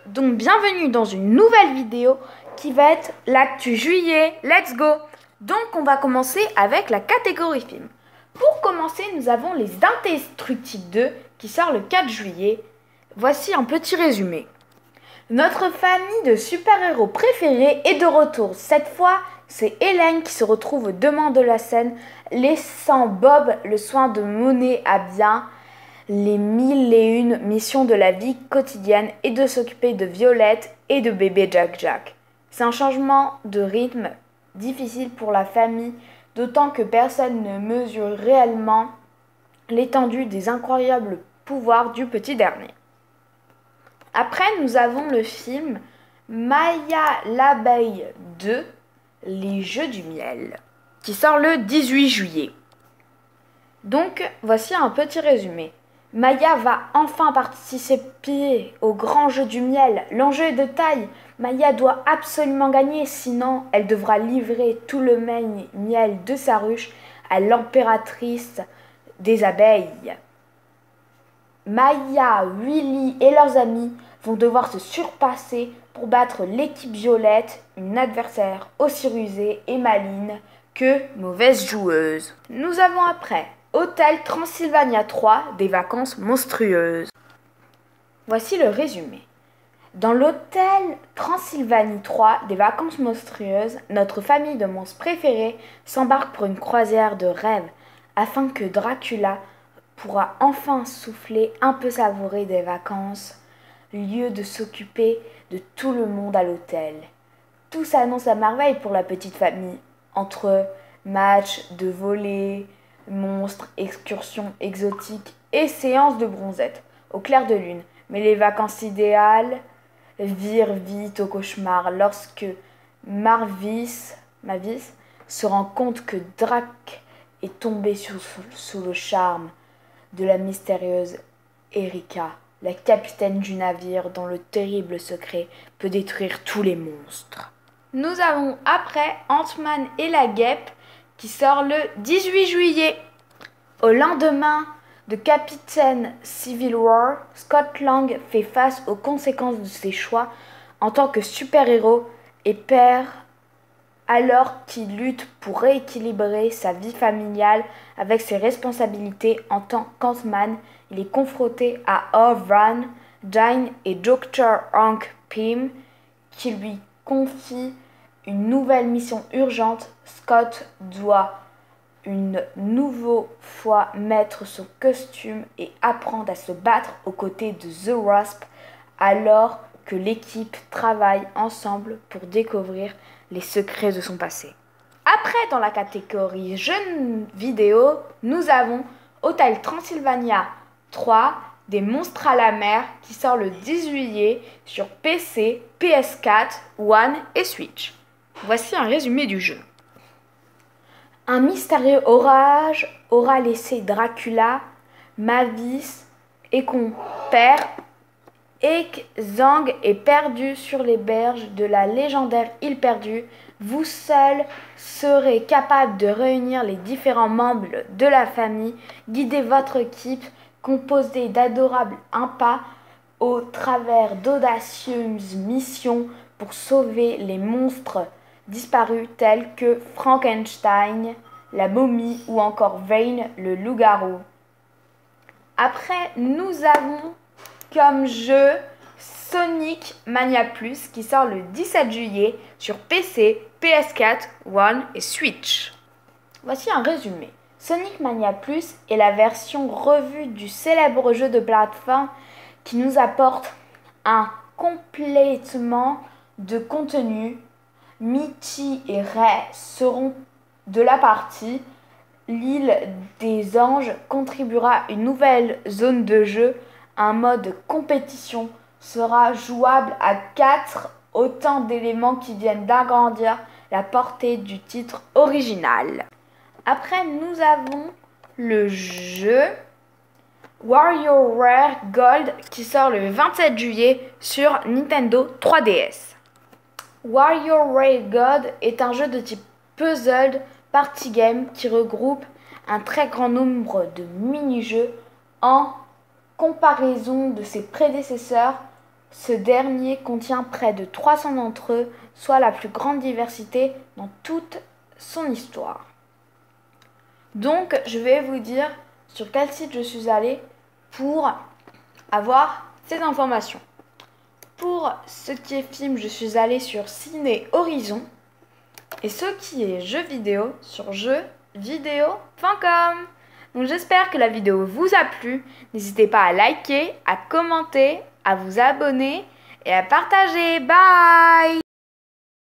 donc bienvenue dans une nouvelle vidéo qui va être l'actu juillet. Let's go! Donc on va commencer avec la catégorie film. Pour commencer, nous avons Les Indestructibles 2 qui sort le 4 juillet. Voici un petit résumé. Notre famille de super-héros préférés est de retour. Cette fois, c'est Hélène qui se retrouve aux devant de la scène, laissant Bob le soin de mener à bien les 1001 missions de la vie quotidienne et de s'occuper de Violette et de bébé Jack. C'est un changement de rythme difficile pour la famille, d'autant que personne ne mesure réellement l'étendue des incroyables pouvoirs du petit dernier. Après, nous avons le film Maya l'abeille 2, Les Jeux du miel, qui sort le 18 juillet. Donc, voici un petit résumé. Maya va enfin participer au grand jeu du miel. L'enjeu est de taille. Maya doit absolument gagner, sinon elle devra livrer tout le miel de sa ruche à l'impératrice des abeilles. Maya, Willy et leurs amis vont devoir se surpasser pour battre l'équipe Violette, une adversaire aussi rusée et maligne que mauvaise joueuse. Nous avons après Hôtel Transylvania 3, des vacances monstrueuses. Voici le résumé. Dans l'hôtel Transylvanie 3, des vacances monstrueuses, notre famille de monstres préférés s'embarque pour une croisière de rêve afin que Dracula pourra enfin souffler un peu savouré des vacances, lieu de s'occuper de tout le monde à l'hôtel. Tout s'annonce à merveille pour la petite famille, entre matchs de volley, monstres, excursions exotiques et séances de bronzette au clair de lune. Mais les vacances idéales virent vite au cauchemar lorsque Mavis se rend compte que Drac est tombé sous le charme de la mystérieuse Erika, la capitaine du navire dont le terrible secret peut détruire tous les monstres. Nous avons après Ant-Man et la guêpe qui sort le 18 juillet. Au lendemain de Captain Civil War, Scott Lang fait face aux conséquences de ses choix en tant que super-héros et père alors qu'il lutte pour rééquilibrer sa vie familiale avec ses responsabilités en tant qu'Ant-Man. Il est confronté à Orvan, Jane et Dr. Hank Pym qui lui confient une nouvelle mission urgente. Scott doit une nouvelle fois mettre son costume et apprendre à se battre aux côtés de The Wasp alors que l'équipe travaille ensemble pour découvrir les secrets de son passé. Après, dans la catégorie jeux vidéo, nous avons Hôtel Transylvania 3, des monstres à la mer qui sort le 10 juillet sur PC, PS4, One et Switch. Voici un résumé du jeu. Un mystérieux orage aura laissé Dracula, Mavis et compère Zhang est perdu sur les berges de la légendaire île perdue. Vous seul serez capable de réunir les différents membres de la famille, guider votre équipe composée d'adorables impas au travers d'audacieuses missions pour sauver les monstres disparus tels que Frankenstein, la momie ou encore Vane, le loup-garou. Après, nous avons comme jeu Sonic Mania Plus qui sort le 17 juillet sur PC, PS4, One et Switch. Voici un résumé. Sonic Mania Plus est la version revue du célèbre jeu de plateforme qui nous apporte un complément de contenu. Mickey et Ray seront de la partie. L'île des anges contribuera à une nouvelle zone de jeu. Un mode compétition sera jouable à 4, autant d'éléments qui viennent d'agrandir la portée du titre original. Après, nous avons le jeu WarioWare Gold qui sort le 27 juillet sur Nintendo 3DS. WarioWare Gold est un jeu de type puzzle party game qui regroupe un très grand nombre de mini-jeux en comparaison de ses prédécesseurs. Ce dernier contient près de 300 d'entre eux, soit la plus grande diversité dans toute son histoire. Donc, je vais vous dire sur quel site je suis allée pour avoir ces informations. Pour ce qui est film, je suis allée sur Ciné Horizon. Et ce qui est jeux vidéo sur jeuxvideo.com. Donc j'espère que la vidéo vous a plu. N'hésitez pas à liker, à commenter, à vous abonner et à partager. Bye!